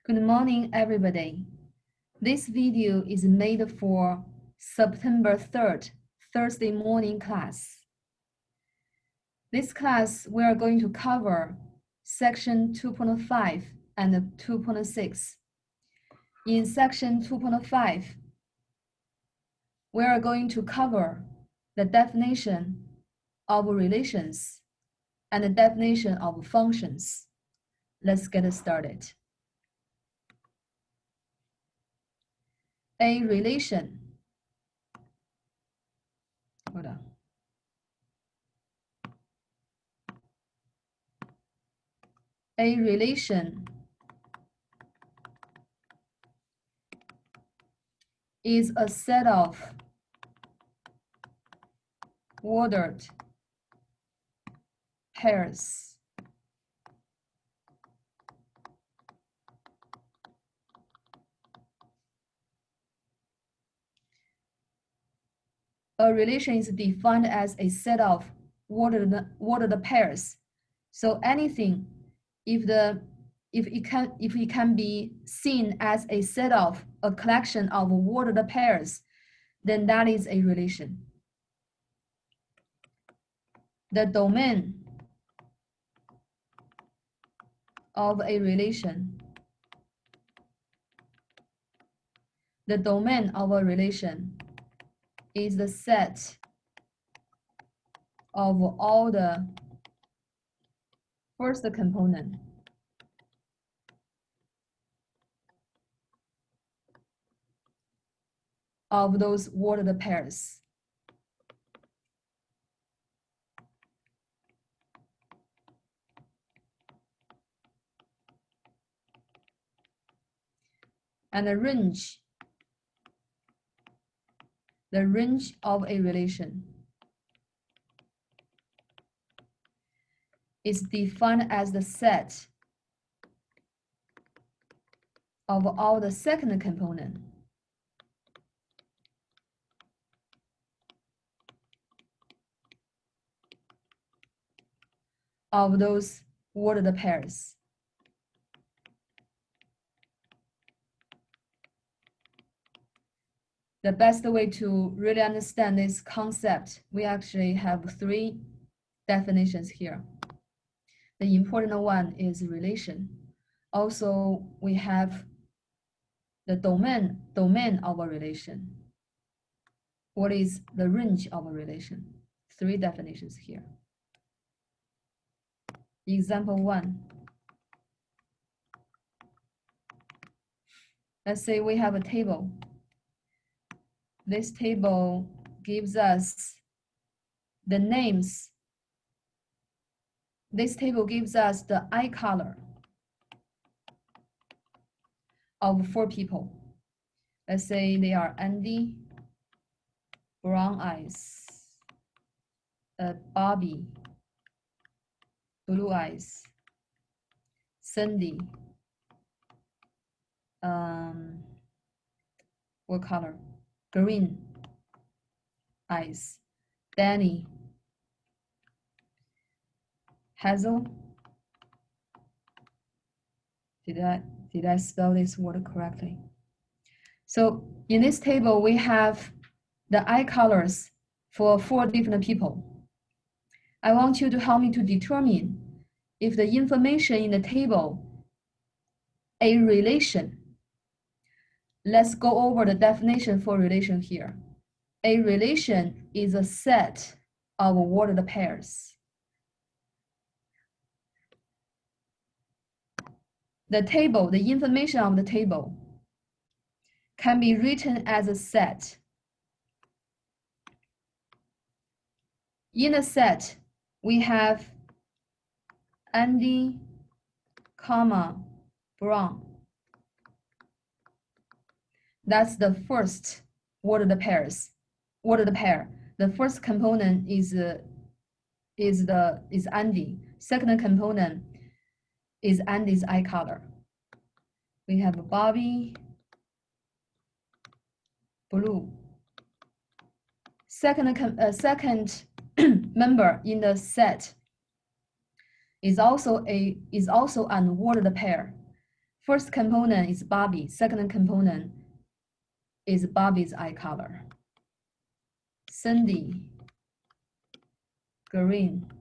Good morning, everybody. This video is made for September 3rd, Thursday morning class. This class, we are going to cover section 2.5 and 2.6. In section 2.5, we are going to cover the definition of relations and the definition of functions. Let's get started. A relation. Hold on. A relation is a set of ordered pairs. A relation is defined as a set of ordered pairs. So anything, if it can be seen as a set of a collection of ordered pairs, then that is a relation. The domain of a relation. The domain of a relation is the set of all the first component of those ordered pairs. And the range of a relation is defined as the set of all the second component of those ordered pairs. The best way to really understand this concept, we actually have three definitions here. The important one is relation. Also, we have the domain of a relation. What is the range of a relation? Three definitions here. Example 1. Let's say we have a table. This table gives us the names. This table gives us the eye color of 4 people. Let's say they are Andy, brown eyes, Bobby, blue eyes, Cindy, what color? Green eyes, Danny, Hazel. Did I spell this word correctly? So in this table, we have the eye colors for 4 different people. I want you to help me to determine if the information in the table, a relation. Let's go over the definition for relation here. A relation is a set of ordered pairs. The table, the information of the table can be written as a set. In a set, we have Andy, Brown. That's the first ordered pair. The first component is Andy. Second component is Andy's eye color. We have Bobby, blue. Second member in the set is also an ordered pair. First component is Bobby. Second component is Bobby's eye color. Cindy, green,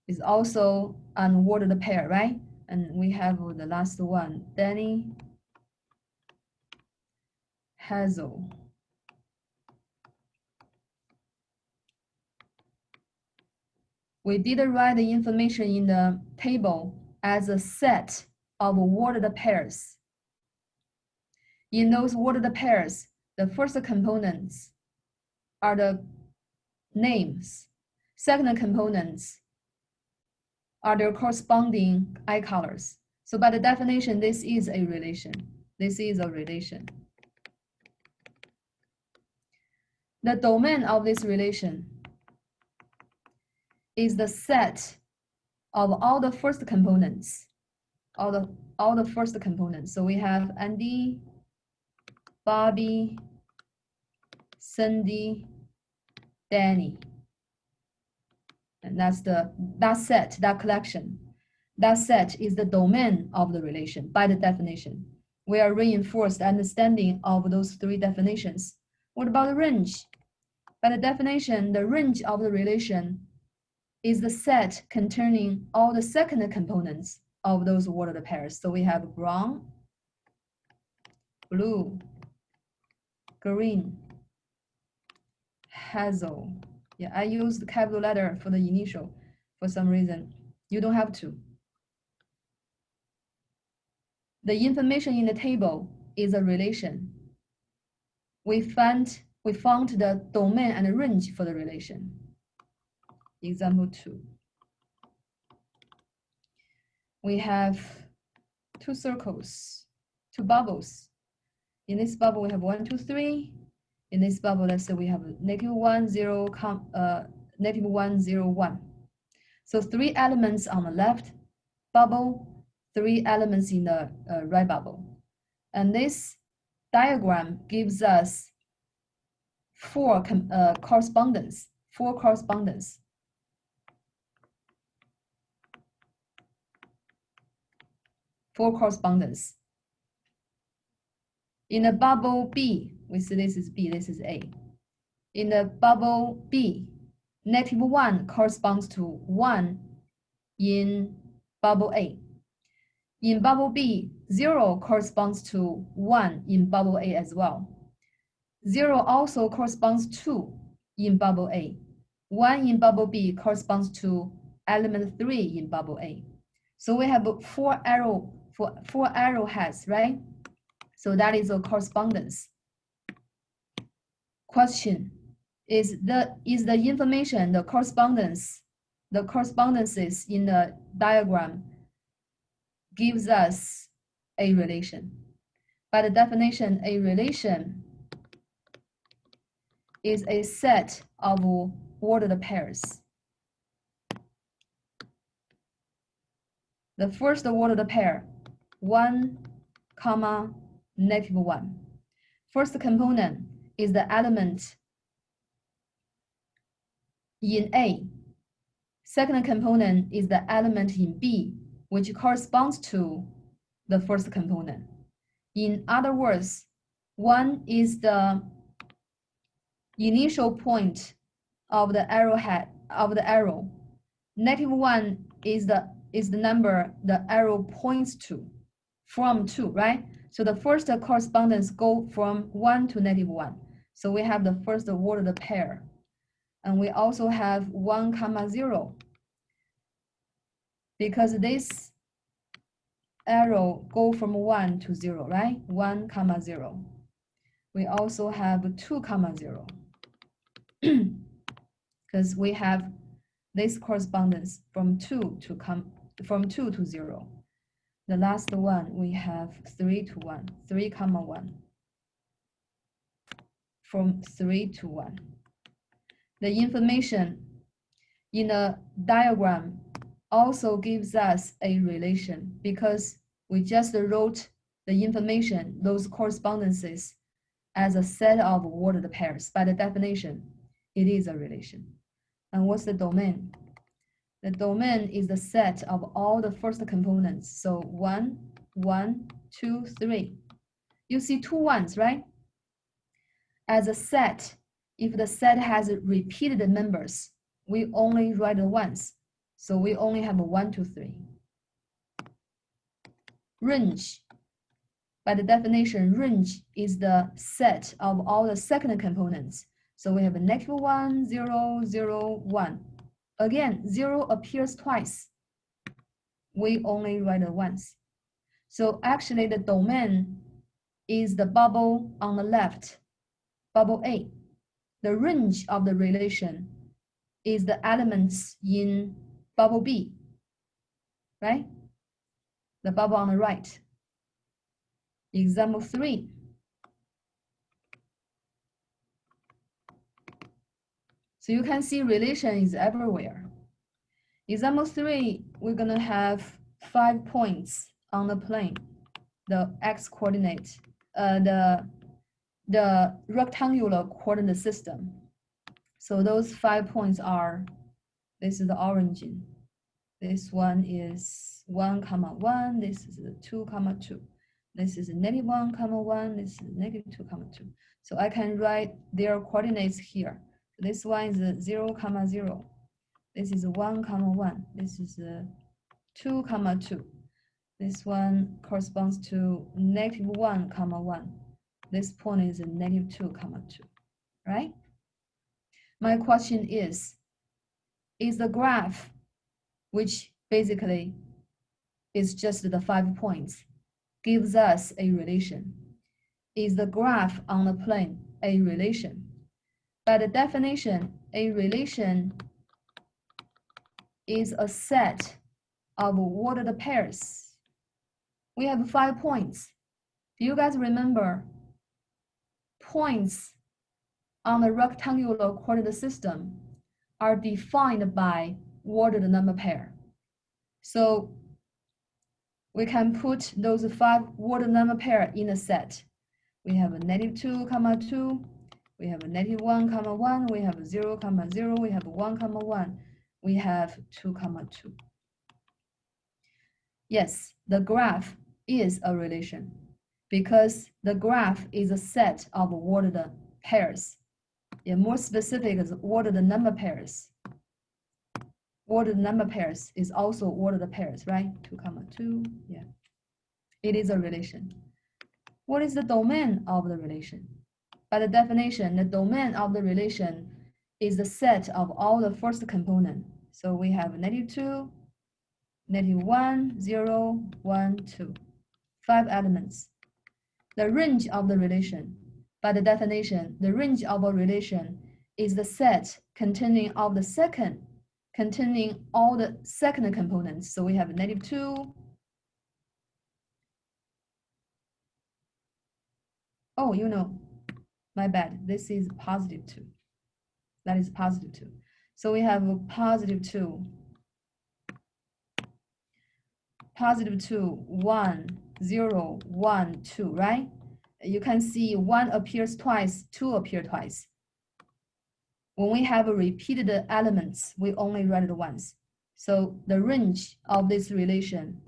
is also an ordered pair, right? And we have the last one, Danny, Hazel. We did write the information in the table as a set of ordered pairs. In those ordered pairs, the first components are the names. Second components are their corresponding eye colors. So by the definition, this is a relation. This is a relation. The domain of this relation is the set of all the first components, all the first components. So we have Andy, Bobby, Cindy, Danny. And that's that set, that collection. That set is the domain of the relation by the definition. We are reinforced understanding of those three definitions. What about the range? By the definition, the range of the relation is the set containing all the second components of those ordered pairs. So we have brown, blue, green, hazel. Yeah, I used the capital letter for the initial for some reason. You don't have to. The information in the table is a relation. We found the domain and the range for the relation. Example 2. We have two circles, two bubbles. In this bubble, we have 1, 2, 3. In this bubble, let's say we have -1, 0, -1, 0, 1. So 3 elements on the left bubble, 3 elements in the right bubble. And this diagram gives us 4 correspondence. In the bubble B, we see this is B, this is A. In the bubble B, -1 corresponds to 1 in bubble A. In bubble B, 0 corresponds to 1 in bubble A as well. 0 also corresponds to in bubble A. 1 in bubble B corresponds to element 3 in bubble A. So we have 4 arrowheads, right? So that is a correspondence. Question: is the information, the correspondences in the diagram gives us a relation? By the definition, a relation is a set of ordered pairs. The first ordered pair, 1, -1. First component is the element in A. Second component is the element in B, which corresponds to the first component. In other words, 1 is the initial point of the arrowhead of the arrow. -1 is the number the arrow points to, from 2, right? So the first correspondence go from 1 to -1. So we have the first ordered pair. And we also have 1, 0. Because this arrow go from 1 to 0, right? 1, 0. We also have 2, 0. Because we have this correspondence from 2 to 0. The last one, we have 3 to 1, 3, 1. From 3 to 1. The information in the diagram also gives us a relation because we just wrote the information, those correspondences, as a set of ordered pairs. By the definition, it is a relation. And what's the domain? The domain is the set of all the first components. So 1, 1, 2, 3. You see 2 ones, right? As a set, if the set has repeated members, we only write the ones. So we only have a 1, 2, 3. Range. By the definition, range is the set of all the second components. So we have a -1, 0, 0, 1. Again, 0 appears twice. We only write it once. So actually the domain is the bubble on the left, bubble A. The range of the relation is the elements in bubble B, right? The bubble on the right. Example 3. So you can see relation is everywhere. Example 3, we're gonna have 5 points on the plane, the x coordinate, the rectangular coordinate system. So those 5 points are, this is the origin. This one is 1, 1. This is 2, 2. This is -1, 1. This is -2, 2. So I can write their coordinates here. This one is 0, 0. This is 1, 1. This is 2, 2. This one corresponds to -1, 1. This point is -2, 2. Right? My question is the graph, which basically is just the 5 points, gives us a relation. Is the graph on the plane a relation? By the definition, a relation is a set of ordered pairs. We have 5 points. Do you guys remember? Points on the rectangular coordinate system are defined by ordered number pair. So we can put those 5 ordered number pair in a set. We have a -2, 2. We have a -1, 1. We have a 0, 0. We have a 1, 1. We have 2, 2. Yes, the graph is a relation because the graph is a set of ordered pairs. Yeah, more specific is ordered number pairs. Ordered number pairs is also ordered pairs, right? 2, 2. Yeah, it is a relation. What is the domain of the relation? By the definition, the domain of the relation is the set of all the first component. So we have -2, -1, 0, 1, 2. 5 elements. The range of the relation. By the definition, the range of a relation is the set containing all the second components. So we have -2. Oh, you know, my bad. This is +2. That is +2. So we have a +2, +2, 1, 0, 1, 2, right? You can see 1 appears twice, 2 appear twice. When we have repeated elements, we only write it once. So the range of this relation,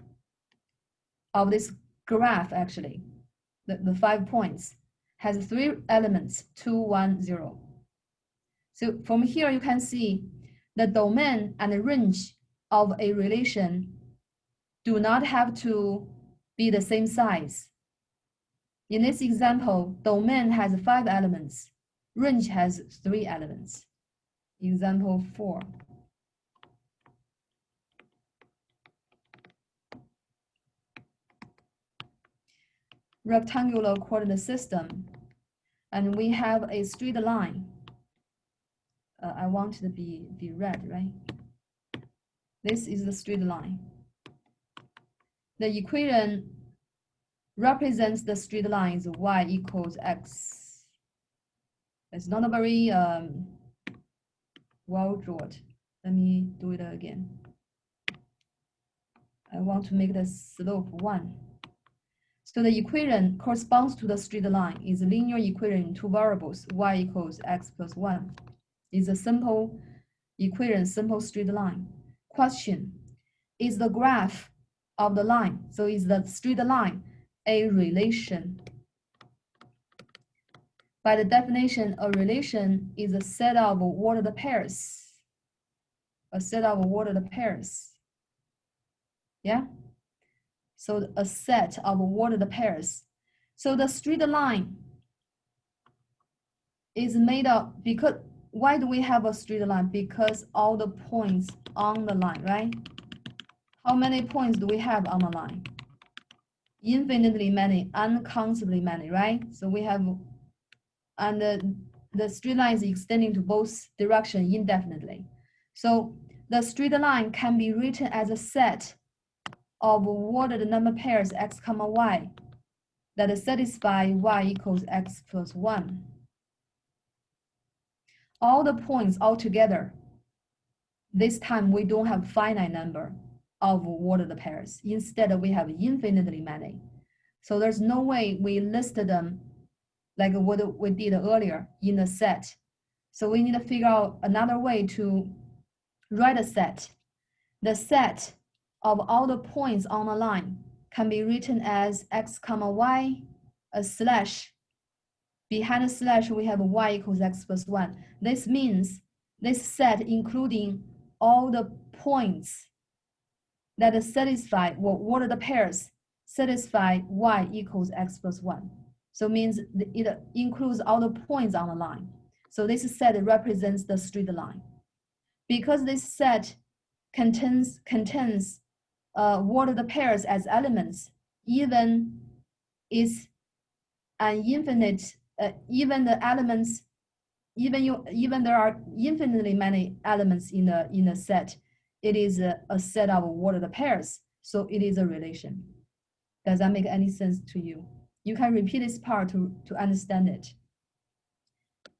of this graph actually, the 5 points, has 3 elements, 2, 1, 0. So from here you can see the domain and the range of a relation do not have to be the same size. In this example, domain has 5 elements, range has 3 elements. Example 4. Rectangular coordinate system, and we have a straight line. I want it to be red, right? This is the straight line. The equation represents the straight line is y equals x. It's not a very well drawn. Let me do it again. I want to make the slope 1. So the equation corresponds to the straight line. Is a linear equation in 2 variables, y equals x plus 1. It's a simple equation, simple straight line. question, is the graph of the line, so is the straight line, a relation? By the definition, a relation is a set of ordered pairs. A set of ordered pairs. Yeah? So a set of ordered pairs. So the straight line is made up, because why do we have a straight line? Because all the points on the line, right? How many points do we have on the line? Infinitely many, uncountably many, right? So we have, and the straight line is extending to both directions indefinitely. So the straight line can be written as a set of ordered number pairs x comma y that satisfy y equals x plus 1. All the points altogether, this time we don't have finite number of ordered pairs. Instead, we have infinitely many. So there's no way we listed them like what we did earlier in the set. So we need to figure out another way to write a set. The set of all the points on the line can be written as x comma y, a slash. Behind the slash, we have y equals x plus 1. This means this set including all the points that satisfy, or ordered pairs satisfy y equals x plus 1. So it means it includes all the points on the line. So this set represents the straight line. Because this set contains ordered pairs as elements, even is an infinite, even the elements, even there are infinitely many elements in a set, it is a set of ordered pairs, so it is a relation. Does that make any sense to you? You can repeat this part to understand it.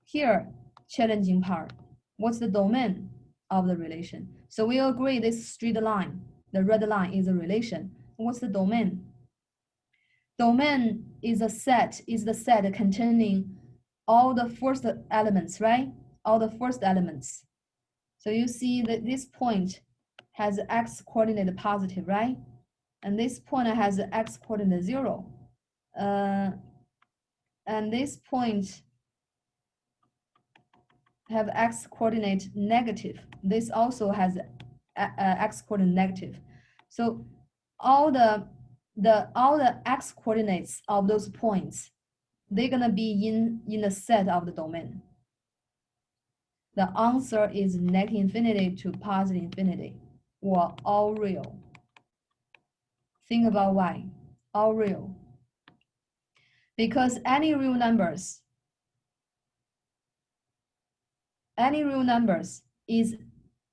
Here, challenging part. What's the domain of the relation? So we agree this straight line, the red line, is a relation. What's the domain? Domain is the set containing all the first elements, right? All the first elements. So you see that this point has x coordinate positive, right? And this point has x coordinate 0. And this point have x coordinate negative. This also has x coordinate negative. So all the x coordinates of those points, they're gonna be in the set of the domain. The answer is negative infinity to positive infinity, or all real. Think about why. All real. Because any real numbers is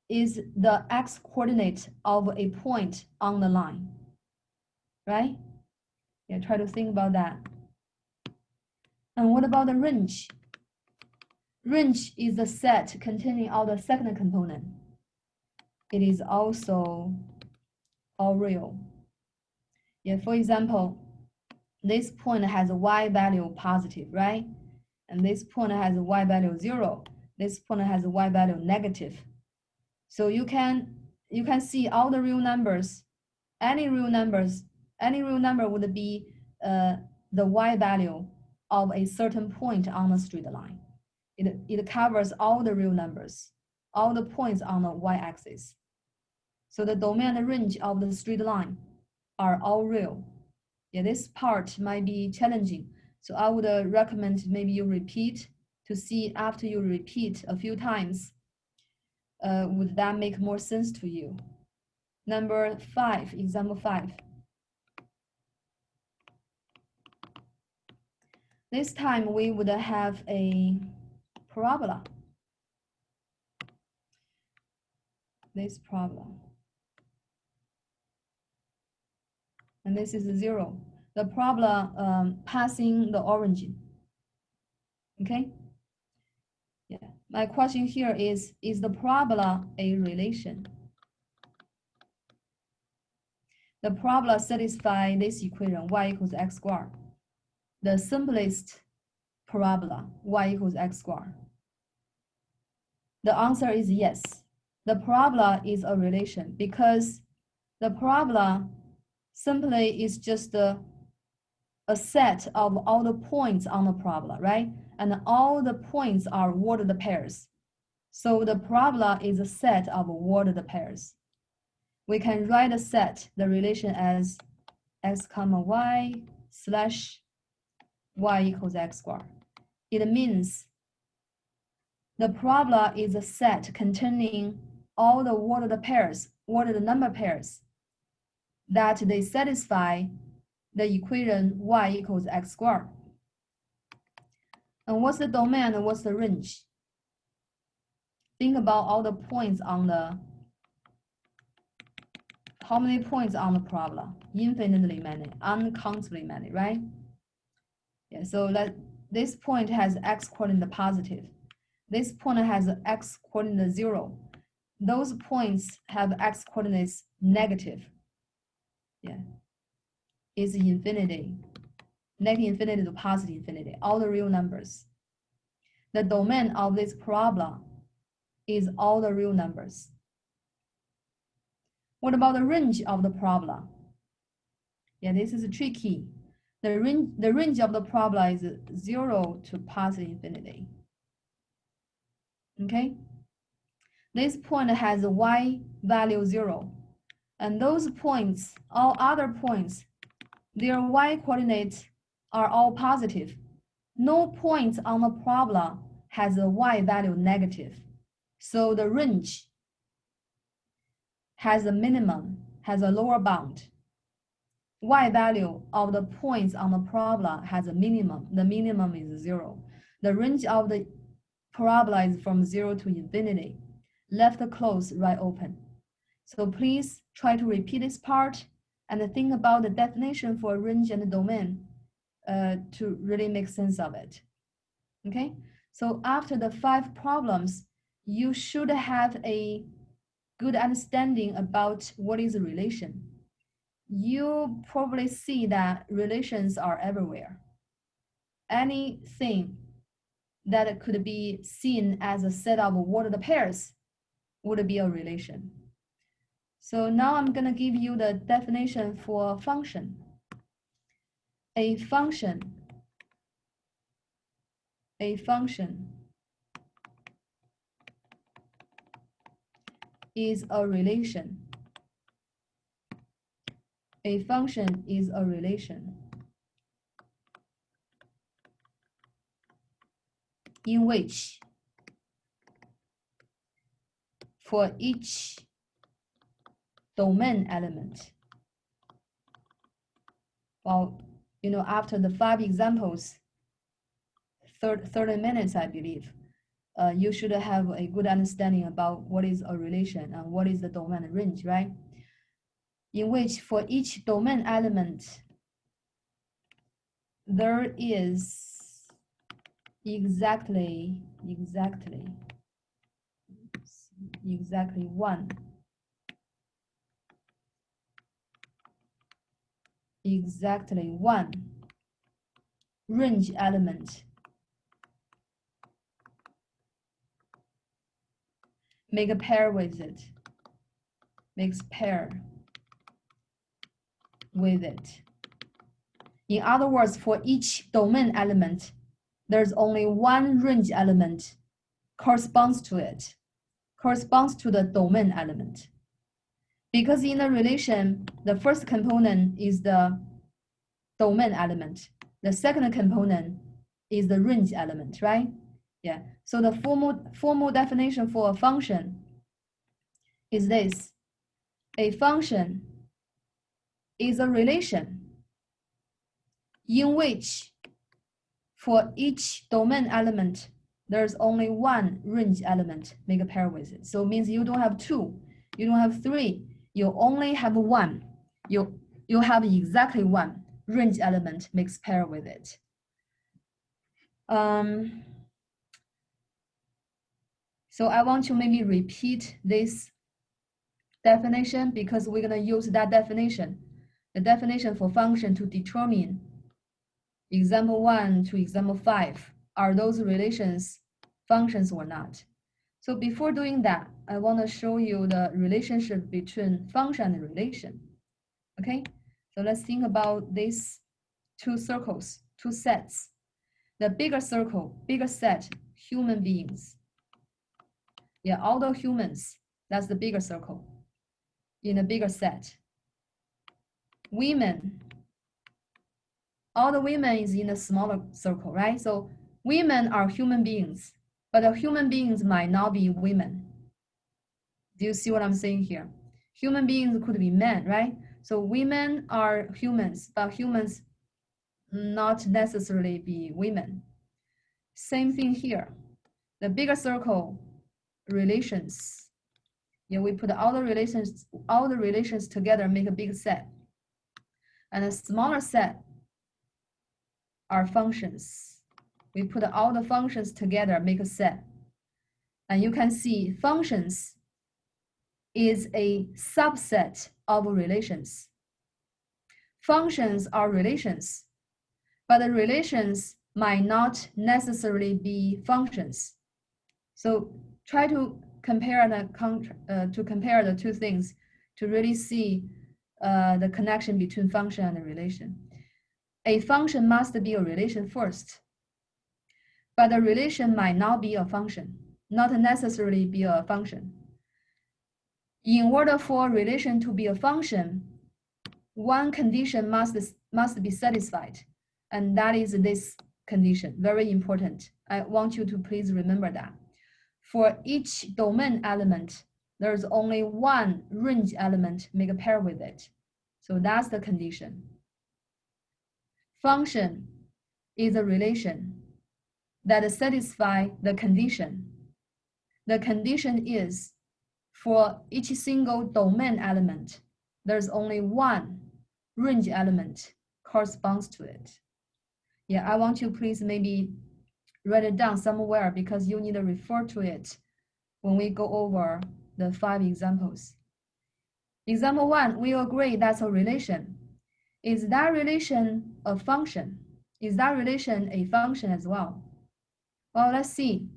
the x coordinate of a point on the line, right? Yeah, try to think about that. And what about the range? Range is the set containing all the second component. It is also all real. Yeah, for example, this point has a y value positive, right? And this point has a y value 0. This point has a y value negative. So you can see all the real numbers. Any real number would be the y value of a certain point on the straight line. It covers all the real numbers, all the points on the y-axis. So the domain and range of the straight line are all real. Yeah, this part might be challenging. So I would recommend maybe you repeat to see after you repeat a few times, would that make more sense to you? Number 5, example 5. This time we would have a parabola. This parabola. And this is 0. The parabola passing the origin. Okay? Yeah. My question here is the parabola a relation? The parabola satisfies this equation, y equals x squared. The simplest parabola, y equals x squared. The answer is yes. the parabola is a relation because the parabola simply is just a set of all the points on the parabola, right? And all the points are ordered pairs. So the parabola is a set of ordered pairs. We can write a set, the relation as x comma y slash y equals x squared. It means the parabola is a set containing all the ordered pairs, ordered number pairs, that they satisfy the equation y equals x squared. And what's the domain and what's the range? Think about all the points on the, how many points on the parabola? Infinitely many, uncountably many, right? Yeah, so this point has x coordinate positive. This point has x coordinate 0. Those points have x coordinates negative. Yeah, it's infinity, negative infinity to positive infinity, all the real numbers. The domain of this parabola is all the real numbers. What about the range of the parabola? Yeah, this is tricky. The range of the parabola is 0 to positive infinity. Okay? This point has a y value 0. And those points, all other points, their y coordinates are all positive. No point on the parabola has a y value negative. So the range has a minimum, has a lower bound. Y value of the points on the parabola has a minimum. The minimum is 0. The range of the parabola is from 0 to infinity. Left closed, right open. So please try to repeat this part and think about the definition for range and domain to really make sense of it. Okay, so after the 5 problems, you should have a good understanding about what is a relation. You probably see that relations are everywhere. Anything that could be seen as a set of ordered pairs would be a relation. So now I'm going to give you the definition for function. A function is a relation. A function is a relation in which for each domain element, well, you know, after the 5 examples, 30 minutes, I believe, you should have a good understanding about what is a relation and what is the domain range, right? In which for each domain element, there is exactly one range element. Make a pair with it. Makes pair with it. In other words, for each domain element, there's only one range element corresponds to it, corresponds to the domain element. Because in a relation, the first component is the domain element. The second component is the range element, right? Yeah. So the formal definition for a function is this. A function is a relation in which for each domain element, there's only one range element, make a pair with it. So it means you don't have 2, you don't have 3, you only have 1. You have exactly one range element makes pair with it. So I want to maybe repeat this definition because we're going to use that definition, the definition for function to determine example 1 to example 5. Are those relations functions or not? So before doing that, I want to show you the relationship between function and relation. Okay, so let's think about these two circles, two sets. The bigger circle, bigger set, human beings. Yeah, all the humans, that's the bigger circle in a bigger set. Women, all the women is in a smaller circle, right? So women are human beings, but the human beings might not be women. Do you see what I'm saying here? Human beings could be men, right? So women are humans, but humans not necessarily be women. Same thing here. The bigger circle, relations. Yeah, we put all the relations together, make a big set. And a smaller set are functions. We put all the functions together, make a set. And you can see functions is a subset of relations. Functions are relations, but the relations might not necessarily be functions. So try to compare the two things to really see the connection between function and relation. A function must be a relation first, but the relation might not be a function, not necessarily be a function. In order for a relation to be a function, one condition must be satisfied, and that is this condition, very important. I want you to please remember that. For each domain element, there's only one range element, make a pair with it. So that's the condition. Function is a relation that satisfies the condition. The condition is for each single domain element, there's only one range element corresponds to it. Yeah, I want you please maybe write it down somewhere because you need to refer to it when we go over the 5 examples. Example 1, we agree that's a relation. Is that relation a function? Is that relation a function as well? Well, let's see.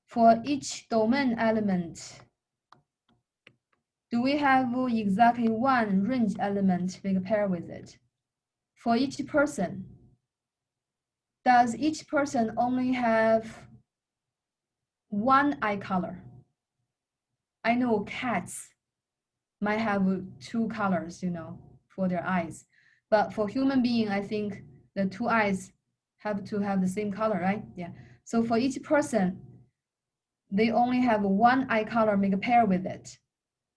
For each domain element, do we have exactly one range element make a pair with it? For each person, does each person only have one eye color? I know cats might have 2 colors, for their eyes. But for human being, I think the 2 eyes have to have the same color, right? Yeah. So for each person, they only have one eye color, make a pair with it,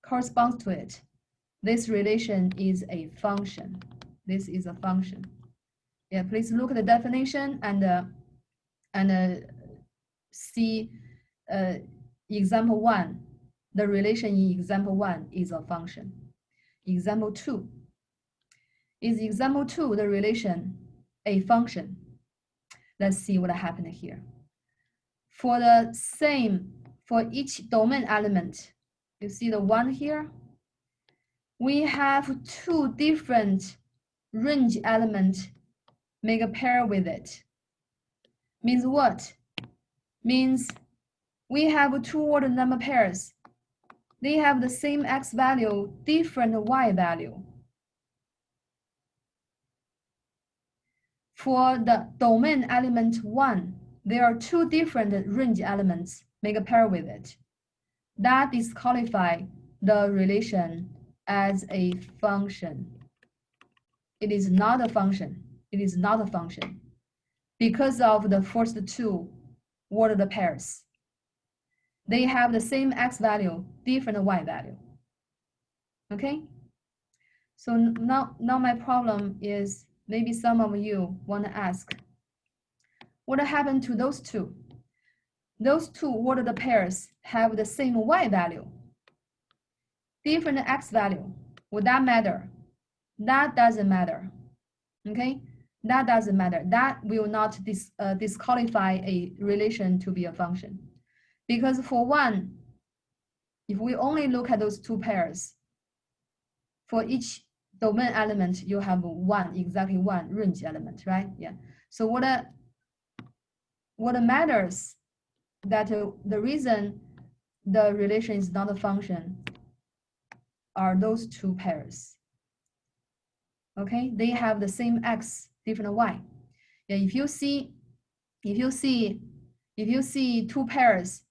corresponds to it. This relation is a function. This is a function. Yeah, please look at the definition and see example 1. The relation in example 1 is a function. Example 2. Is example 2 the relation a function? Let's see what happened here. For each domain element, you see the 1 here? We have 2 different range elements make a pair with it. Means what? Means we have 2 ordered number pairs. They have the same x value, different y value. For the domain element 1, there are 2 different range elements, make a pair with it. That disqualifies the relation as a function. It is not a function. It is not a function because of the first 2 ordered pairs. They have the same x value, different y value. Okay? So now my problem is, maybe some of you want to ask, what happened to those 2? Those 2 ordered pairs have the same y value, different x value. Would that matter? That doesn't matter. Okay? That doesn't matter. That will not disqualify a relation to be a function. Because for 1, if we only look at those 2 pairs, for each domain element, you have exactly one range element, right? Yeah. So what matters that the reason the relation is not a function are those two pairs. Okay, they have the same x, different y. Yeah, if you see two pairs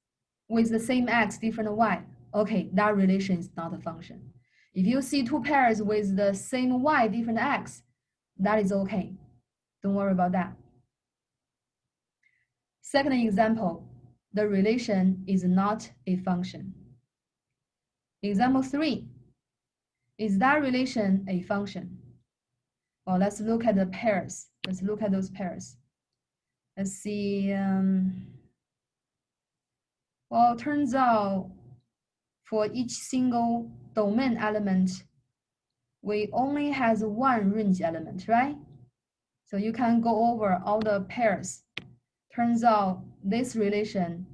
with the same x, different y, okay, that relation is not a function. If you see two pairs with the same y, different x, that is okay. Don't worry about that. Second example, the relation is not a function. Example 3, is that relation a function? Well, let's look at the pairs. Let's look at those pairs. Let's see. Well, it turns out for each single domain element, we only has one range element, right? So you can go over all the pairs. Turns out this relation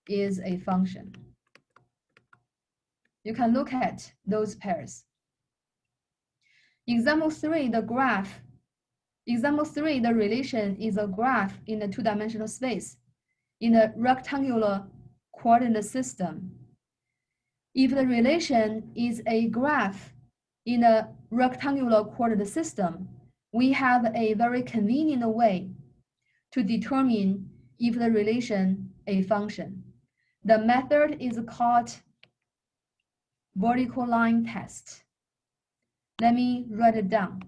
is a function. You can look at those pairs. Example 3, the graph. Example 3, the relation is a graph in a two-dimensional space in a rectangular coordinate system. If the relation is a graph in a rectangular coordinate system, we have a very convenient way to determine if the relation a function. The method is called vertical line test. Let me write it down.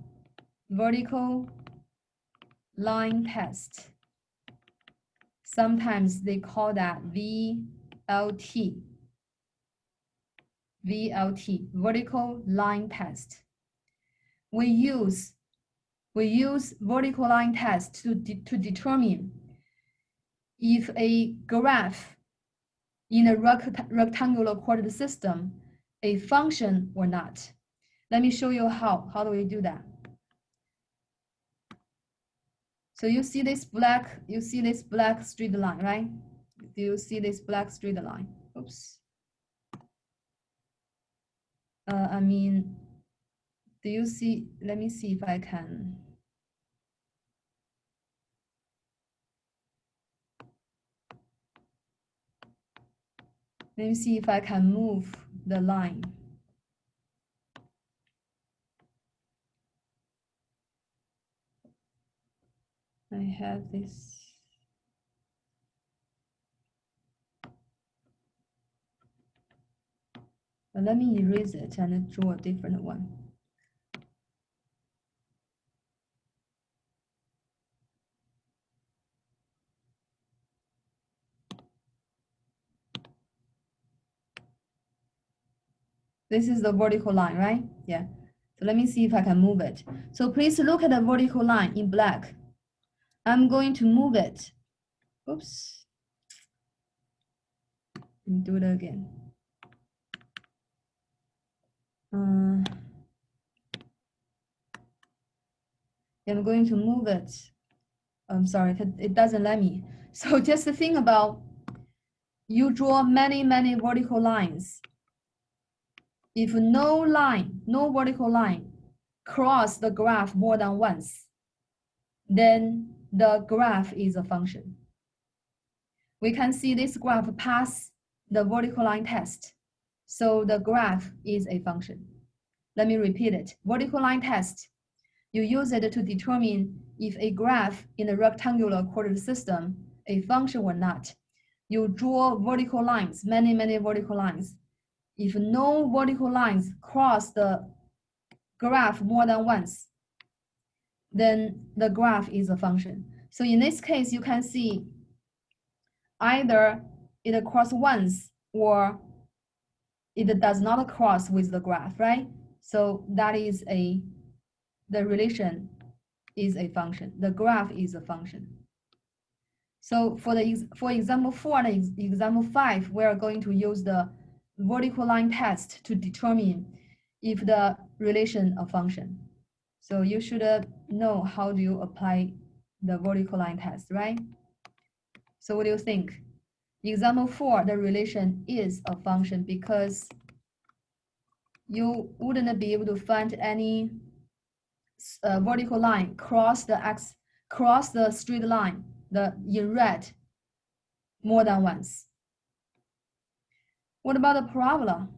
Vertical line test. Sometimes they call that VLT. VLT, vertical line test. We use vertical line test to determine if a graph in a rectangular coordinate system a function or not. Let me show you how. How do we do that? So you see this black straight line, right? Do you see this black straight line? Oops. I mean, do you see? Let me see if I can. Let me see if I can move the line. I have this. But let me erase it and draw a different one. This is the vertical line, right? Yeah. So let me see if I can move it. So please look at the vertical line in black. I'm going to move it. Oops. Do it again. I'm going to move it. I'm sorry, it doesn't let me. So just think about, you draw many vertical lines. If no vertical line cross the graph more than once, then the graph is a function. We can see this graph pass the vertical line test. So the graph is a function. Let me repeat it. Vertical line test. You use it to determine if a graph in a rectangular coordinate system a function or not. You draw vertical lines, many vertical lines. If no vertical lines cross the graph more than once, then the graph is a function. So in this case, you can see either it crosses once or it does not cross with the graph, right? So that is the relation is a function. The graph is a function. So for example 4 and example 5, we are going to use the vertical line test to determine if the relation a function. So you should know how do you apply the vertical line test, right? So what do you think? Example 4, the relation is a function because you wouldn't be able to find any vertical line cross the straight line, in red. more than once. What about the parabola?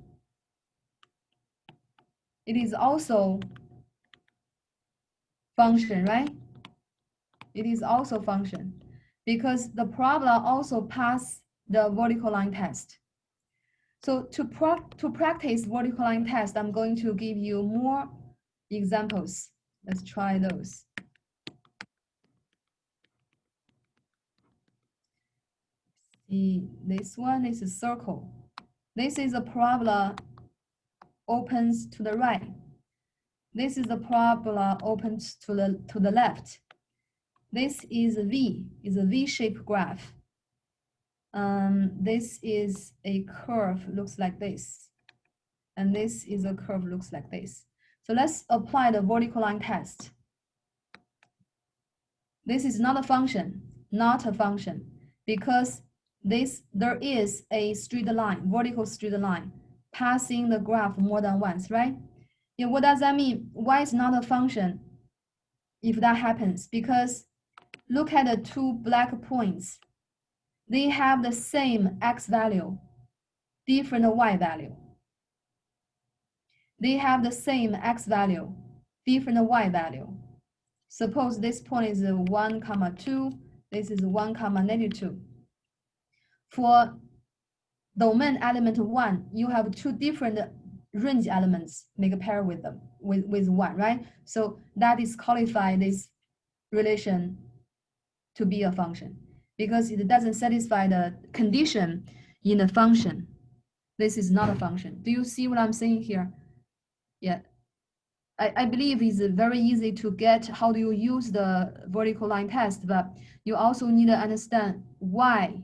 It is also function, right? It is also function because the parabola also pass the vertical line test. So to practice vertical line test, I'm going to give you more examples. Let's try those. See, this one is a circle. This is a parabola opens to the right. This is a parabola opens to the left. This is a V-shaped graph. This is a curve, looks like this. And this is a curve, looks like this. So let's apply the vertical line test. This is not a function, because there is a straight line, vertical straight line, passing the graph more than once, right? Yeah, what does that mean? Why it's not a function if that happens? Because look at the two black points. They have the same x value, different y value. They have the same x value, different y value. Suppose this point is 1, 2, this is 1, -2. For domain element 1, you have two different range elements, make a pair with them, with 1, right? So that disqualifies this relation to be a function because it doesn't satisfy the condition in the function. This is not a function. Do you see what I'm saying here? Yeah. I believe it's very easy to get how do you use the vertical line test, but you also need to understand why.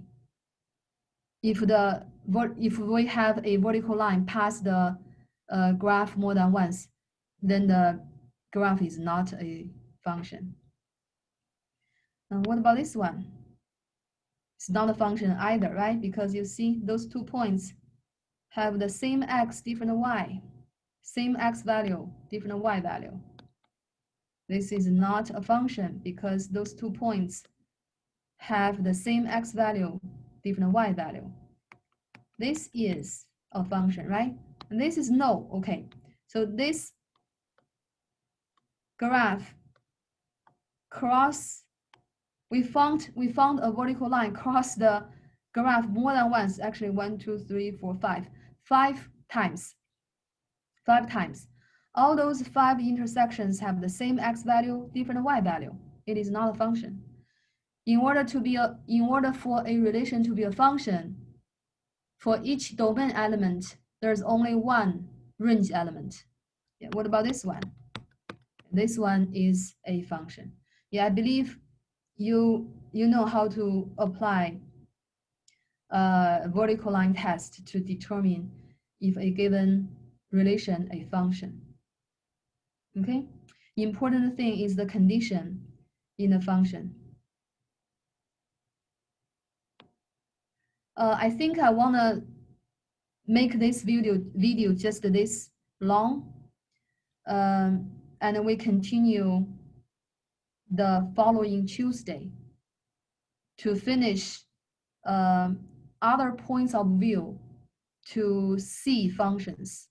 If we have a vertical line past the graph more than once, then the graph is not a function. And what about this one? It's not a function either, right? Because you see those 2 points have the same x, different y. Same x value, different y value. This is not a function because those 2 points have the same x value, different y value. This is a function, right? And this is no, okay. So this graph we found a vertical line cross the graph more than once, actually 1, 2, 3, 4, 5 times. 5 times. All those 5 intersections have the same x value, different y value. It is not a function. In order for a relation to be a function, for each domain element, there's only one range element. Yeah, what about this one? This one is a function. Yeah, I believe you know how to apply a vertical line test to determine if a given relation a function. Okay, important thing is the condition in a function. I think I want to make this video just this long, and we continue the following Tuesday to finish other points of view to see functions.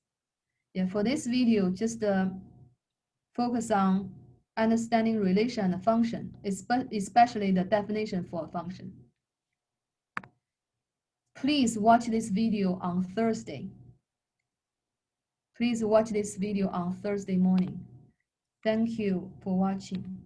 Yeah, for this video, just focus on understanding relation and function, especially the definition for a function. Please watch this video on Thursday. Please watch this video on Thursday morning. Thank you for watching.